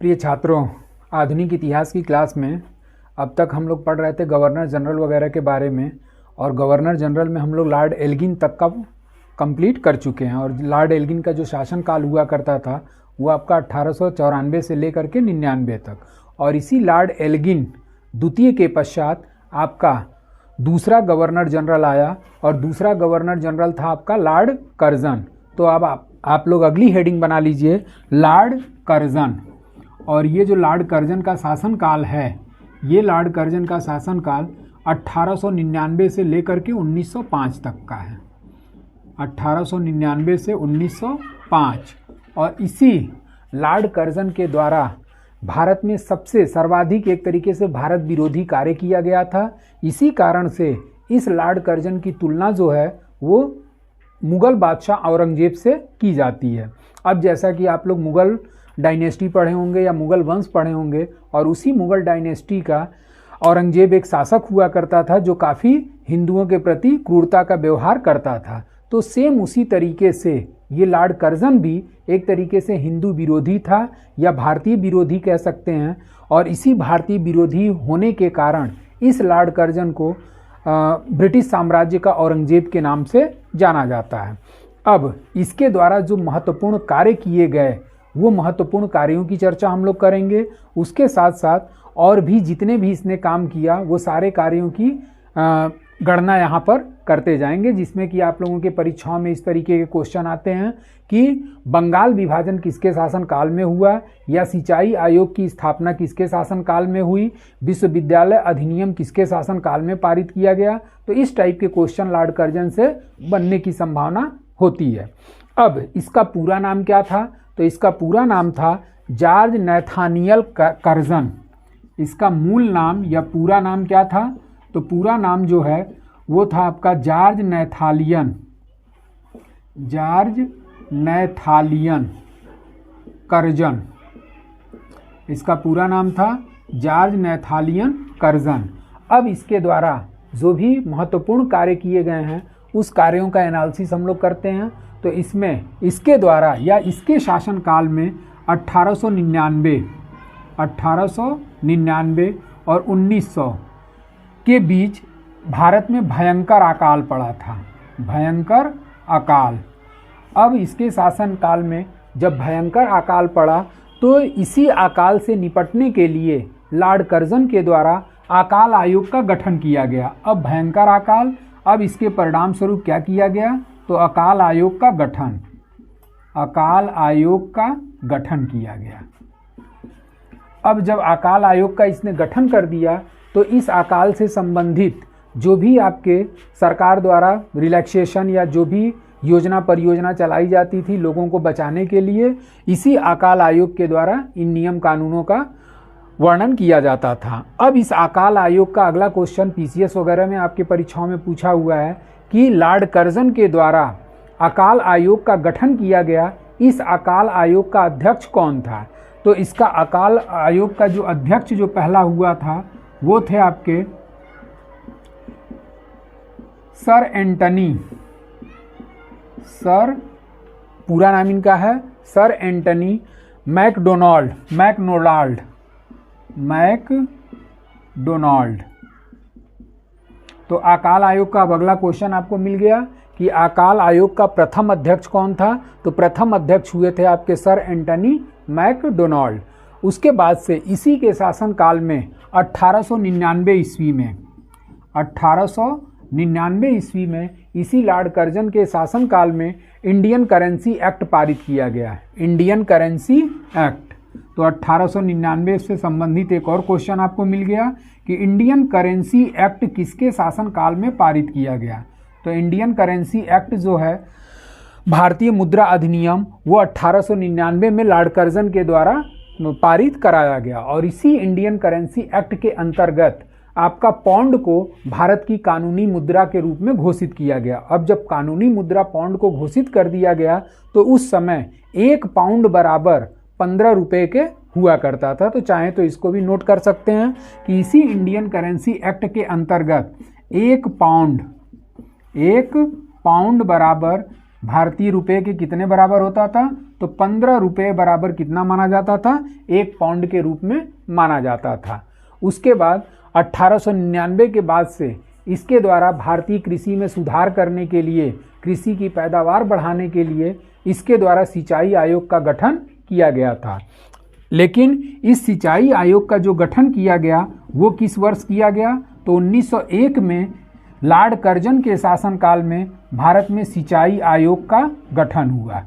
प्रिय छात्रों, आधुनिक इतिहास की क्लास में अब तक हम लोग पढ़ रहे थे गवर्नर जनरल वगैरह के बारे में। और गवर्नर जनरल में हम लोग लॉर्ड एल्गिन तक का कंप्लीट कर चुके हैं। और लॉर्ड एल्गिन का जो शासनकाल हुआ करता था वो आपका 1894 से लेकर के 99 तक। और इसी लॉर्ड एल्गिन द्वितीय के पश्चात आपका दूसरा गवर्नर जनरल आया और दूसरा गवर्नर जनरल था आपका लॉर्ड कर्जन। तो अब आप लोग अगली हेडिंग बना लीजिए, लॉर्ड कर्जन। और ये जो लॉर्ड कर्जन का शासनकाल है, ये लॉर्ड कर्जन का शासनकाल 1899 से लेकर के 1905 तक का है। 1899 से 1905। और इसी लॉर्ड कर्जन के द्वारा भारत में सबसे सर्वाधिक एक तरीके से भारत विरोधी कार्य किया गया था। इसी कारण से इस लॉर्ड कर्जन की तुलना जो है वो मुग़ल बादशाह औरंगजेब से की जाती है। अब जैसा कि आप लोग मुग़ल डायनेस्टी पढ़े होंगे या मुग़ल वंश पढ़े होंगे, और उसी मुग़ल डायनेस्टी का औरंगजेब एक शासक हुआ करता था जो काफ़ी हिंदुओं के प्रति क्रूरता का व्यवहार करता था। तो सेम उसी तरीके से ये लॉर्ड कर्जन भी एक तरीके से हिंदू विरोधी था या भारतीय विरोधी कह सकते हैं। और इसी भारतीय विरोधी होने के कारण इस लॉर्ड कर्जन को ब्रिटिश साम्राज्य का औरंगजेब के नाम से जाना जाता है। अब इसके द्वारा जो महत्वपूर्ण कार्य किए गए वो महत्वपूर्ण कार्यों की चर्चा हम लोग करेंगे। उसके साथ साथ और भी जितने भी इसने काम किया वो सारे कार्यों की गणना यहाँ पर करते जाएंगे, जिसमें कि आप लोगों के परीक्षाओं में इस तरीके के क्वेश्चन आते हैं कि बंगाल विभाजन किसके शासनकाल में हुआ, या सिंचाई आयोग की स्थापना किसके शासनकाल में हुई, विश्वविद्यालय अधिनियम किसके शासनकाल में पारित किया गया। तो इस टाइप के क्वेश्चन लॉर्ड कर्जन से बनने की संभावना होती है। अब इसका पूरा नाम क्या था? तो इसका पूरा नाम था जॉर्ज नैथानियल कर्जन। इसका मूल नाम या पूरा नाम क्या था? तो पूरा नाम जो है वो था आपका जॉर्ज नैथानियल कर्जन। इसका पूरा नाम था जॉर्ज नैथानियल कर्जन। अब इसके द्वारा जो भी महत्वपूर्ण कार्य किए गए हैं उस कार्यों का एनालिसिस हम लोग करते हैं। तो इसमें इसके द्वारा या इसके शासनकाल में 1899 और 1900 के बीच भारत में भयंकर अकाल पड़ा था, भयंकर अकाल। अब इसके शासनकाल में जब भयंकर अकाल पड़ा तो इसी अकाल से निपटने के लिए लॉर्ड कर्जन के द्वारा अकाल आयोग का गठन किया गया। अब भयंकर अकाल, अब इसके परिणाम स्वरूप क्या किया गया? तो अकाल आयोग का गठन किया गया। अब जब अकाल आयोग का इसने गठन कर दिया तो इस अकाल से संबंधित जो भी आपके सरकार द्वारा रिलैक्सेशन या जो भी योजना परियोजना चलाई जाती थी लोगों को बचाने के लिए, इसी अकाल आयोग के द्वारा इन नियम कानूनों का वर्णन किया जाता था। अब इस अकाल आयोग का अगला क्वेश्चन पीसीएस वगैरह में आपके परीक्षाओं में पूछा हुआ है कि लॉर्ड कर्जन के द्वारा अकाल आयोग का गठन किया गया, इस अकाल आयोग का अध्यक्ष कौन था? तो इसका अकाल आयोग का जो अध्यक्ष जो पहला हुआ था वो थे आपके सर एंटनी। पूरा नाम इनका है सर एंटनी मैकडोनाल्ड। तो अकाल आयोग का अब अगला क्वेश्चन आपको मिल गया कि अकाल आयोग का प्रथम अध्यक्ष कौन था? तो प्रथम अध्यक्ष हुए थे आपके सर एंटनी मैकडोनाल्ड। उसके बाद से इसी के शासनकाल में 1899 ईस्वी में इसी लॉर्ड कर्जन के शासनकाल में इंडियन करेंसी एक्ट पारित किया गया। Indian currency act. तो 1899 से संबंधित एक और क्वेश्चन आपको मिल गया कि इंडियन करेंसी एक्ट किसके शासनकाल में पारित किया गया? तो इंडियन करेंसी एक्ट जो है भारतीय मुद्रा अधिनियम वो 1899 में लॉर्ड कर्जन के द्वारा पारित कराया गया। और इसी इंडियन करेंसी एक्ट के अंतर्गत आपका पौंड को भारत की कानूनी मुद्रा के रूप में घोषित किया गया। अब जब कानूनी मुद्रा पौंड को घोषित कर दिया गया तो उस समय 1 पाउंड बराबर 15 रुपये के हुआ करता था। तो चाहे तो इसको भी नोट कर सकते हैं कि इसी इंडियन करेंसी एक्ट के अंतर्गत 1 पाउंड बराबर भारतीय रुपए के कितने बराबर होता था? तो 15 रुपये बराबर कितना माना जाता था? 1 पाउंड के रूप में माना जाता था। उसके बाद 1899 के बाद से इसके द्वारा भारतीय कृषि में सुधार करने के लिए, कृषि की पैदावार बढ़ाने के लिए इसके द्वारा सिंचाई आयोग का गठन किया गया था। लेकिन इस सिंचाई आयोग का जो गठन किया गया वो किस वर्ष किया गया? तो 1901 में लॉर्ड कर्जन के शासनकाल में भारत में सिंचाई आयोग का गठन हुआ।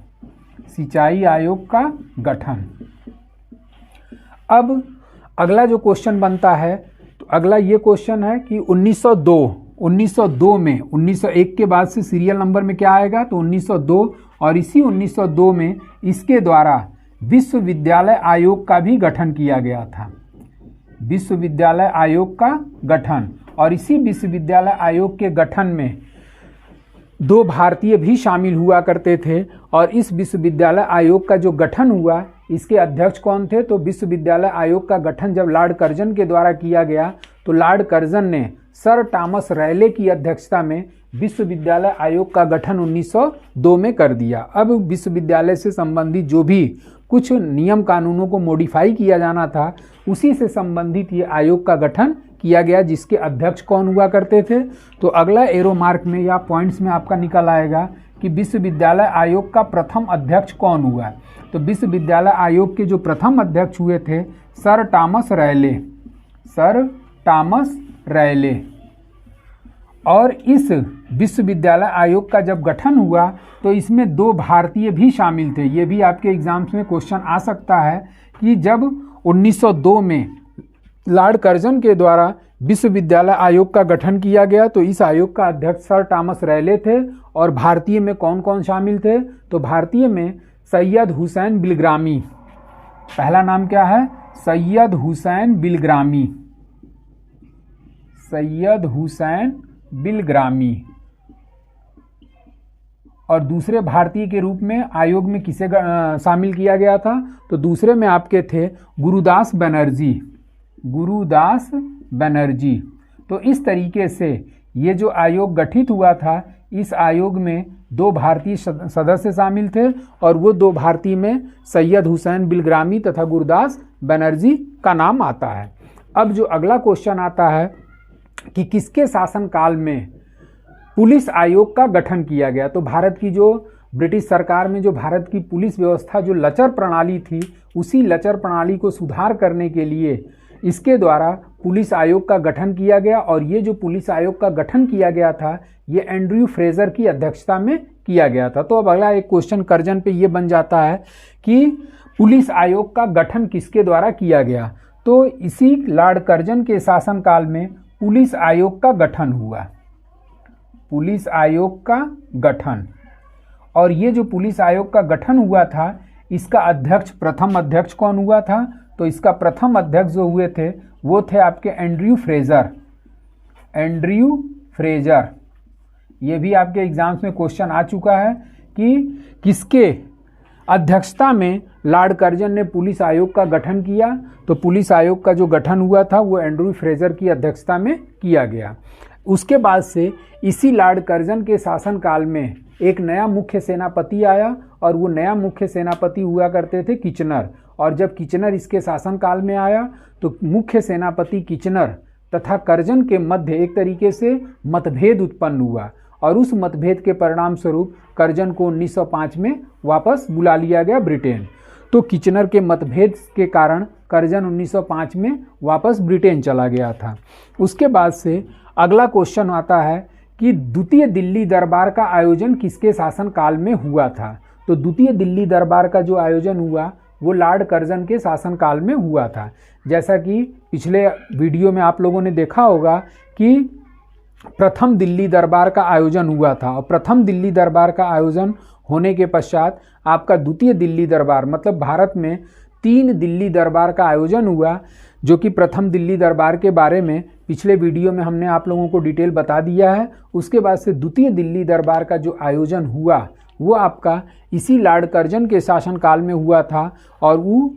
सिंचाई आयोग का गठन। अब अगला जो क्वेश्चन बनता है, तो अगला ये क्वेश्चन है कि 1902 में, 1901 के बाद से सीरियल नंबर में क्या आएगा? तो 1902, और इसी 1902 में इसके द्वारा विश्वविद्यालय आयोग का भी गठन किया गया था। विश्वविद्यालय आयोग का गठन, और इसी विश्वविद्यालय आयोग के गठन में 2 भारतीय भी शामिल हुआ करते थे। और इस विश्वविद्यालय आयोग का जो गठन हुआ, इसके अध्यक्ष कौन थे? तो विश्वविद्यालय आयोग का गठन जब लॉर्ड कर्जन के द्वारा किया गया तो लॉर्ड कर्जन ने सर थॉमस रैले की अध्यक्षता में विश्वविद्यालय आयोग का गठन 1902 में कर दिया। अब विश्वविद्यालय से संबंधित जो भी कुछ नियम कानूनों को मॉडिफाई किया जाना था, उसी से संबंधित ये आयोग का गठन किया गया, जिसके अध्यक्ष कौन हुआ करते थे? तो अगला एरो मार्क में या पॉइंट्स में आपका निकल आएगा कि विश्वविद्यालय आयोग का प्रथम अध्यक्ष कौन हुआ। तो विश्वविद्यालय आयोग के जो प्रथम अध्यक्ष हुए थे sir Thomas Raleigh, sir Thomas Raleigh. और इस विश्वविद्यालय आयोग का जब गठन हुआ तो इसमें 2 भारतीय भी शामिल थे। ये भी आपके एग्जाम्स में क्वेश्चन आ सकता है कि जब 1902 में लॉर्ड कर्जन के द्वारा विश्वविद्यालय आयोग का गठन किया गया तो इस आयोग का अध्यक्ष सर थॉमस रैले थे। और भारतीय में कौन कौन शामिल थे? तो भारतीय में सैयद हुसैन बिलग्रामी, पहला नाम क्या है? सैयद हुसैन बिलग्रामी, सैयद हुसैन बिलग्रामी। और दूसरे भारतीय के रूप में आयोग में किसे शामिल किया गया था? तो दूसरे में आपके थे गुरुदास बनर्जी, गुरुदास बनर्जी। तो इस तरीके से ये जो आयोग गठित हुआ था, इस आयोग में 2 भारतीय सदस्य शामिल थे, और वो 2 भारतीय में सैयद हुसैन बिलग्रामी तथा गुरुदास बनर्जी का नाम आता है। अब जो अगला क्वेश्चन आता है कि किसके शासनकाल में पुलिस आयोग का गठन किया गया? तो भारत की जो ब्रिटिश सरकार में जो भारत की पुलिस व्यवस्था जो लचर प्रणाली थी, उसी लचर प्रणाली को सुधार करने के लिए इसके द्वारा पुलिस आयोग का गठन किया गया। और ये जो पुलिस आयोग का गठन किया गया था, ये एंड्रयू फ्रेजर की अध्यक्षता में किया गया था। तो अब अगला एक क्वेश्चन कर्जन पे ये बन जाता है कि पुलिस आयोग का गठन किसके द्वारा किया गया? तो इसी लॉर्ड कर्जन के शासनकाल में पुलिस आयोग का गठन हुआ, पुलिस आयोग का गठन। और ये जो पुलिस आयोग का गठन हुआ था, इसका अध्यक्ष, प्रथम अध्यक्ष कौन हुआ था? तो इसका प्रथम अध्यक्ष जो हुए थे वो थे आपके एंड्रयू फ्रेजर, एंड्रयू फ्रेजर। ये भी आपके एग्जाम्स में क्वेश्चन आ चुका है कि किसके अध्यक्षता में लॉर्ड कर्जन ने पुलिस आयोग का गठन किया। तो पुलिस आयोग का जो गठन हुआ था वो एंड्रयू फ्रेजर की अध्यक्षता में किया गया। उसके बाद से इसी लॉर्ड कर्जन के शासनकाल में एक नया मुख्य सेनापति आया, और वो नया मुख्य सेनापति हुआ करते थे किचनर। और जब किचनर इसके शासनकाल में आया तो मुख्य सेनापति किचनर तथा कर्जन के मध्य एक तरीके से मतभेद उत्पन्न हुआ, और उस मतभेद के परिणाम स्वरूप कर्जन को 1905 में वापस बुला लिया गया ब्रिटेन। तो किचनर के मतभेद के कारण कर्जन 1905 में वापस ब्रिटेन चला गया था। उसके बाद से अगला क्वेश्चन आता है कि द्वितीय दिल्ली दरबार का आयोजन किसके शासनकाल में हुआ था? तो द्वितीय दिल्ली दरबार का जो आयोजन हुआ वो लॉर्ड कर्जन के शासनकाल में हुआ था। जैसा कि पिछले वीडियो में आप लोगों ने देखा होगा कि प्रथम दिल्ली दरबार का आयोजन हुआ था, और प्रथम दिल्ली दरबार का आयोजन होने के पश्चात आपका द्वितीय दिल्ली दरबार, मतलब भारत में 3 दिल्ली दरबार का आयोजन हुआ, जो कि प्रथम दिल्ली दरबार के बारे में पिछले वीडियो में हमने आप लोगों को डिटेल बता दिया है। उसके बाद से द्वितीय दिल्ली दरबार का जो आयोजन हुआ वो आपका इसी लॉर्ड कर्जन के शासनकाल में हुआ था, और वो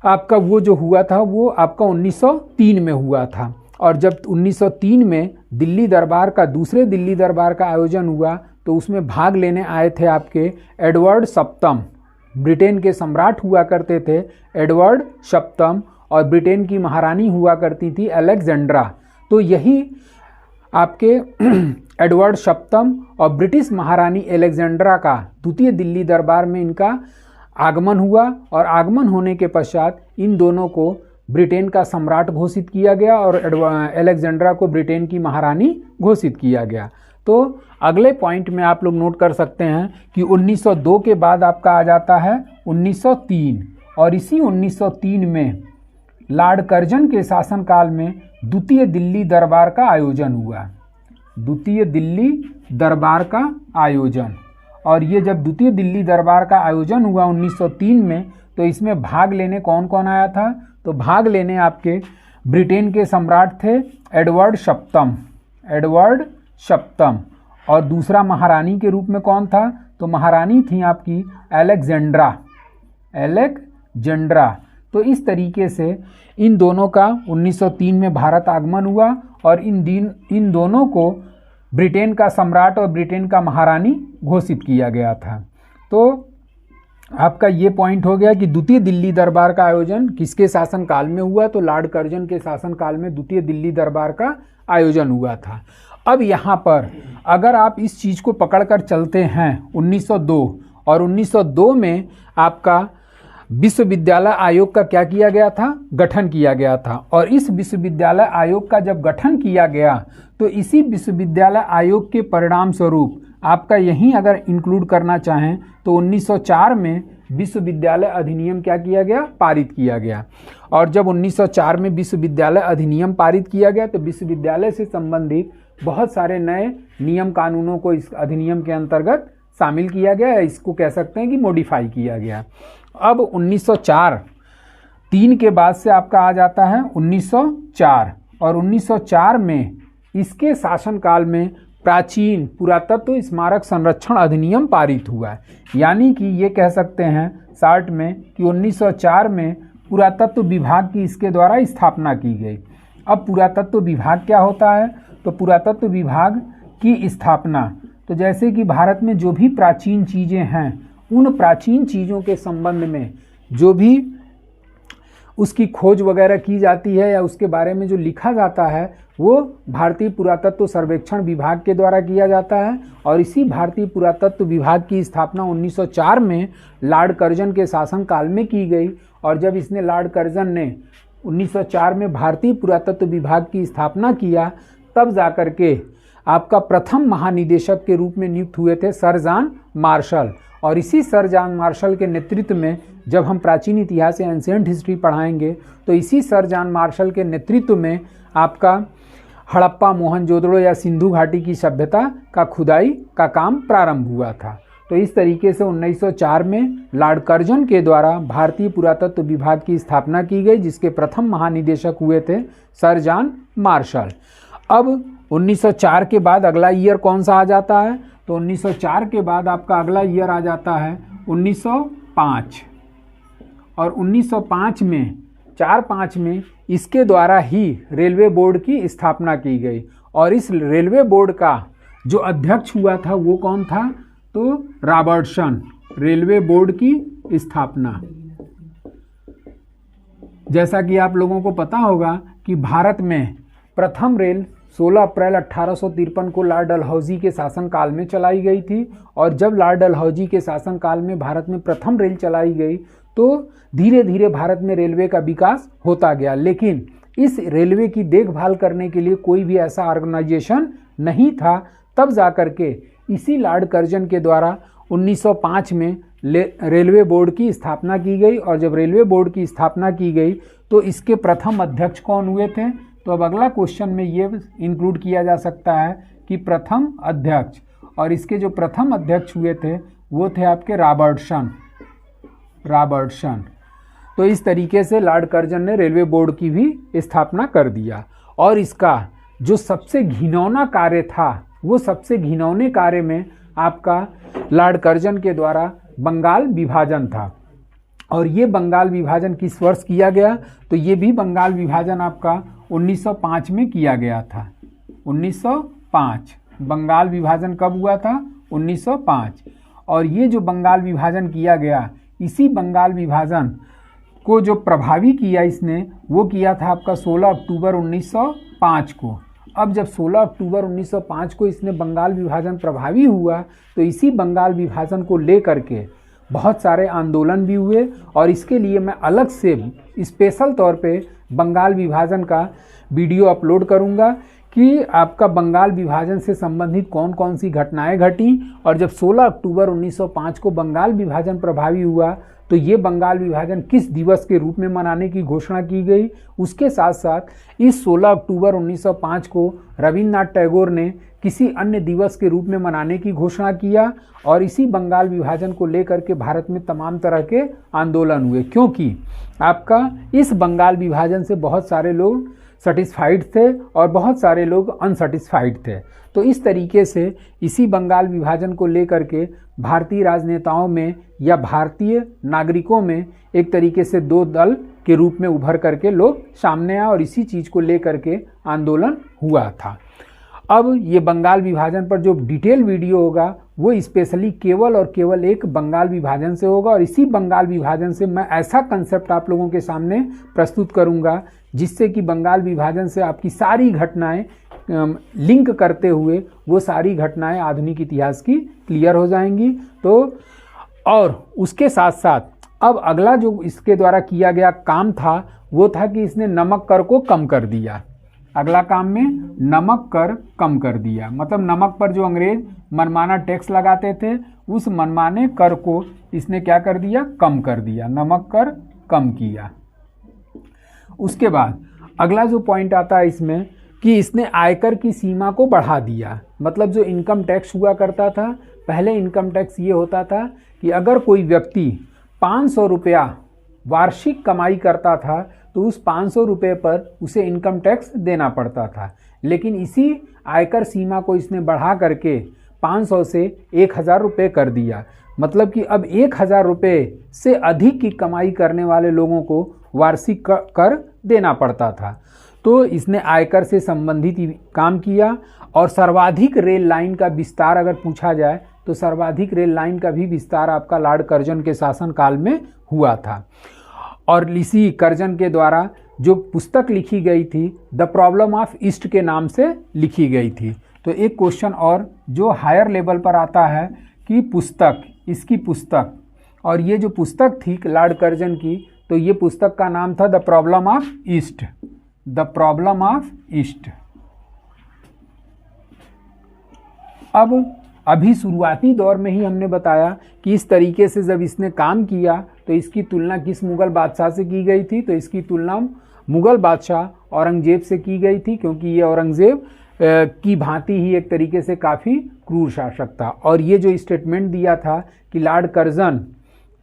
आपका वो जो हुआ था वो आपका 1903 में हुआ था। और जब 1903 में दिल्ली दरबार का दूसरे दिल्ली दरबार का आयोजन हुआ तो उसमें भाग लेने आए थे आपके एडवर्ड सप्तम, ब्रिटेन के सम्राट हुआ करते थे एडवर्ड सप्तम, और ब्रिटेन की महारानी हुआ करती थी अलेक्जेंड्रा। तो यही आपके एडवर्ड सप्तम और ब्रिटिश महारानी अलेक्जेंड्रा का द्वितीय दिल्ली दरबार में इनका आगमन हुआ, और आगमन होने के पश्चात इन दोनों को ब्रिटेन का सम्राट घोषित किया गया और अलेक्जेंड्रा को ब्रिटेन की महारानी घोषित किया गया। तो अगले पॉइंट में आप लोग नोट कर सकते हैं कि 1902 के बाद आपका आ जाता है 1903, और इसी 1903 में लॉर्ड कर्जन के शासनकाल में द्वितीय दिल्ली दरबार का आयोजन हुआ, द्वितीय दिल्ली दरबार का आयोजन। और ये जब द्वितीय दिल्ली दरबार का आयोजन हुआ 1903 में, तो इसमें भाग लेने कौन कौन आया था? तो भाग लेने आपके ब्रिटेन के सम्राट थे एडवर्ड सप्तम, एडवर्ड सप्तम, और दूसरा महारानी के रूप में कौन था? तो महारानी थी आपकी अलेक्जेंड्रा, अलेक्जेंड्रा। तो इस तरीके से इन दोनों का 1903 में भारत आगमन हुआ, और इन दोनों को ब्रिटेन का सम्राट और ब्रिटेन का महारानी घोषित किया गया था। तो आपका ये पॉइंट हो गया कि द्वितीय दिल्ली दरबार का आयोजन किसके शासनकाल में हुआ? तो लॉर्ड कर्जन के शासनकाल में द्वितीय दिल्ली दरबार का आयोजन हुआ था। अब यहाँ पर अगर आप इस चीज़ को पकड़कर चलते हैं 1902, और 1902 में आपका विश्वविद्यालय आयोग का क्या किया गया था? गठन किया गया था। और इस विश्वविद्यालय आयोग का जब गठन किया गया तो इसी विश्वविद्यालय आयोग के परिणाम स्वरूप आपका यहीं अगर इंक्लूड करना चाहें तो 1904 में विश्वविद्यालय अधिनियम क्या किया गया? पारित किया गया। और जब 1904 में विश्वविद्यालय अधिनियम पारित किया गया तो विश्वविद्यालय से संबंधित बहुत सारे नए नियम कानूनों को इस अधिनियम के अंतर्गत शामिल किया गया, इसको कह सकते हैं कि मॉडिफाई किया गया। अब 1904 के बाद से आपका आ जाता है 1904, और 1904 में इसके शासनकाल में प्राचीन पुरातत्व स्मारक संरक्षण अधिनियम पारित हुआ है। यानी कि ये कह सकते हैं शॉर्ट में कि 1904 में पुरातत्व विभाग की इसके द्वारा स्थापना की गई। अब पुरातत्व विभाग क्या होता है? तो पुरातत्व विभाग की स्थापना, तो जैसे कि भारत में जो भी प्राचीन चीज़ें हैं उन प्राचीन चीज़ों के संबंध में जो भी उसकी खोज वगैरह की जाती है या उसके बारे में जो लिखा जाता है वो भारतीय पुरातत्व सर्वेक्षण विभाग के द्वारा किया जाता है। और इसी भारतीय पुरातत्व विभाग की स्थापना 1904 में लॉर्ड कर्जन के शासनकाल में की गई। और जब इसने लॉर्ड कर्जन ने 1904 में भारतीय पुरातत्व विभाग की स्थापना किया तब जाकर के आपका प्रथम महानिदेशक के रूप में नियुक्त हुए थे सर जॉन मार्शल। और इसी सर जॉन मार्शल के नेतृत्व में जब हम प्राचीन इतिहास या एंशिएंट हिस्ट्री पढ़ाएंगे तो इसी सर जॉन मार्शल के नेतृत्व में आपका हड़प्पा, मोहनजोदड़ो या सिंधु घाटी की सभ्यता का खुदाई का काम प्रारंभ हुआ था। तो इस तरीके से 1904 में लॉर्ड कर्जन के द्वारा भारतीय पुरातत्व विभाग की स्थापना की गई, जिसके प्रथम महानिदेशक हुए थे सर जॉन मार्शल। अब 1904 के बाद अगला ईयर कौन सा आ जाता है? तो 1904 के बाद आपका अगला ईयर आ जाता है 1905। और 1905 में 4-5 में इसके द्वारा ही रेलवे बोर्ड की स्थापना की गई। और इस रेलवे बोर्ड का जो अध्यक्ष हुआ था वो कौन था? तो रॉबर्टसन। रेलवे बोर्ड की स्थापना, जैसा कि आप लोगों को पता होगा कि भारत में प्रथम रेल 16 अप्रैल 1853 को लॉर्ड डलहौजी के शासनकाल में चलाई गई थी। और जब लॉर्ड डलहौजी के शासनकाल में भारत में प्रथम रेल चलाई गई तो धीरे धीरे भारत में रेलवे का विकास होता गया। लेकिन इस रेलवे की देखभाल करने के लिए कोई भी ऐसा ऑर्गेनाइजेशन नहीं था। तब जाकर के इसी लॉर्ड कर्जन के द्वारा 1905 में रेलवे बोर्ड की स्थापना की गई। और जब रेलवे बोर्ड की स्थापना की गई तो इसके प्रथम अध्यक्ष कौन हुए थे? तो अब अगला क्वेश्चन में ये इंक्लूड किया जा सकता है कि प्रथम अध्यक्ष, और इसके जो प्रथम अध्यक्ष हुए थे वो थे आपके रॉबर्टसन। तो इस तरीके से लॉर्ड कर्जन ने रेलवे बोर्ड की भी स्थापना कर दिया। और इसका जो सबसे घिनौना कार्य था वो सबसे घिनौने कार्य में आपका लॉर्ड कर्जन के द्वारा बंगाल विभाजन था। और ये बंगाल विभाजन किस वर्ष किया गया, तो ये भी बंगाल विभाजन आपका 1905 में किया गया था। 1905 बंगाल विभाजन कब हुआ था? 1905। और ये जो बंगाल विभाजन किया गया, इसी बंगाल विभाजन को जो प्रभावी किया इसने, वो किया था आपका 16 अक्टूबर 1905 को। अब जब 16 अक्टूबर 1905 को इसने बंगाल विभाजन प्रभावी हुआ, तो इसी बंगाल विभाजन को लेकर के बहुत सारे आंदोलन भी हुए, और इसके लिए मैं अलग से स्पेशल तौर पे बंगाल विभाजन का वीडियो अपलोड करूंगा कि आपका बंगाल विभाजन से संबंधित कौन कौन सी घटनाएं घटी, और जब 16 अक्टूबर 1905 को बंगाल विभाजन प्रभावी हुआ तो ये बंगाल विभाजन किस दिवस के रूप में मनाने की घोषणा की गई। उसके साथ साथ इस 16 अक्टूबर 1905 को रविन्द्रनाथ टैगोर ने किसी अन्य दिवस के रूप में मनाने की घोषणा किया, और इसी बंगाल विभाजन को लेकर के भारत में तमाम तरह के आंदोलन हुए, क्योंकि आपका इस बंगाल विभाजन से बहुत सारे लोग सेटिस्फाइड थे और बहुत सारे लोग अनसेटिस्फाइड थे। तो इस तरीके से इसी बंगाल विभाजन को लेकर के भारतीय राजनेताओं में या भारतीय नागरिकों में एक तरीके से दो दल के रूप में उभर करके लोग सामने आए, और इसी चीज़ को लेकर के आंदोलन हुआ था। अब ये बंगाल विभाजन पर जो डिटेल वीडियो होगा वो स्पेशली केवल और केवल एक बंगाल विभाजन से होगा, और इसी बंगाल विभाजन से मैं ऐसा कंसेप्ट आप लोगों के सामने प्रस्तुत करूंगा जिससे कि बंगाल विभाजन से आपकी सारी घटनाएं लिंक करते हुए वो सारी घटनाएं आधुनिक इतिहास की क्लियर हो जाएंगी। तो और उसके साथ साथ अब अगला जो इसके द्वारा किया गया काम था वो था कि इसने नमक कर को कम कर दिया। अगला काम में नमक कर कम कर दिया, मतलब नमक पर जो अंग्रेज मनमाना टैक्स लगाते थे उस मनमाने कर को इसने क्या कर दिया? कम कर दिया, नमक कर कम किया। उसके बाद अगला जो पॉइंट आता है इसमें कि इसने आयकर की सीमा को बढ़ा दिया। मतलब जो इनकम टैक्स हुआ करता था, पहले इनकम टैक्स ये होता था कि अगर कोई व्यक्ति 500 रुपया वार्षिक कमाई करता था तो उस 500 रुपये पर उसे इनकम टैक्स देना पड़ता था, लेकिन इसी आयकर सीमा को इसने बढ़ा करके 500 से 1000 रुपये कर दिया। मतलब कि अब 1000 रुपये से अधिक की कमाई करने वाले लोगों को वार्षिक कर देना पड़ता था। तो इसने आयकर से संबंधित काम किया, और सर्वाधिक रेल लाइन का विस्तार अगर पूछा जाए तो सर्वाधिक रेल लाइन का भी विस्तार आपका लॉर्ड कर्जन के शासनकाल में हुआ था। और इसी कर्जन के द्वारा जो पुस्तक लिखी गई थी द प्रॉब्लम ऑफ ईस्ट के नाम से लिखी गई थी। तो एक क्वेश्चन और जो हायर लेवल पर आता है कि पुस्तक, इसकी पुस्तक, और ये जो पुस्तक थी लॉर्ड कर्जन की, तो ये पुस्तक का नाम था the problem of east, the problem of east. अब अभी शुरुआती दौर में ही हमने बताया कि इस तरीके से जब इसने काम किया तो इसकी तुलना किस मुग़ल बादशाह से की गई थी, तो इसकी तुलना मुग़ल बादशाह औरंगजेब से की गई थी, क्योंकि ये औरंगजेब की भांति ही एक तरीके से काफ़ी क्रूर शासक था। और ये जो स्टेटमेंट दिया था कि लॉर्ड कर्जन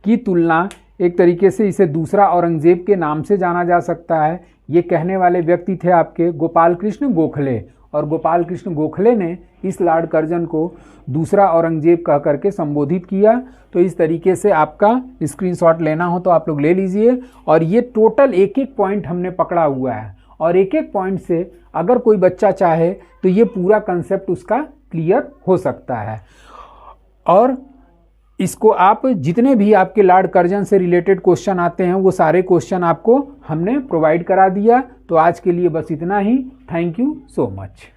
की तुलना एक तरीके से इसे दूसरा औरंगजेब के नाम से जाना जा सकता है, ये कहने वाले व्यक्ति थे आपके गोपाल कृष्ण गोखले, और गोपाल कृष्ण गोखले ने इस लॉर्ड कर्जन को दूसरा औरंगजेब कह करके संबोधित किया। तो इस तरीके से आपका स्क्रीनशॉट लेना हो तो आप लोग ले लीजिए, और ये टोटल एक एक पॉइंट हमने पकड़ा हुआ है, और एक एक पॉइंट से अगर कोई बच्चा चाहे तो ये पूरा कंसेप्ट उसका क्लियर हो सकता है। और इसको आप जितने भी आपके लॉर्ड कर्जन से रिलेटेड क्वेश्चन आते हैं वो सारे क्वेश्चन आपको हमने प्रोवाइड करा दिया। तो आज के लिए बस इतना ही। Thank you so much.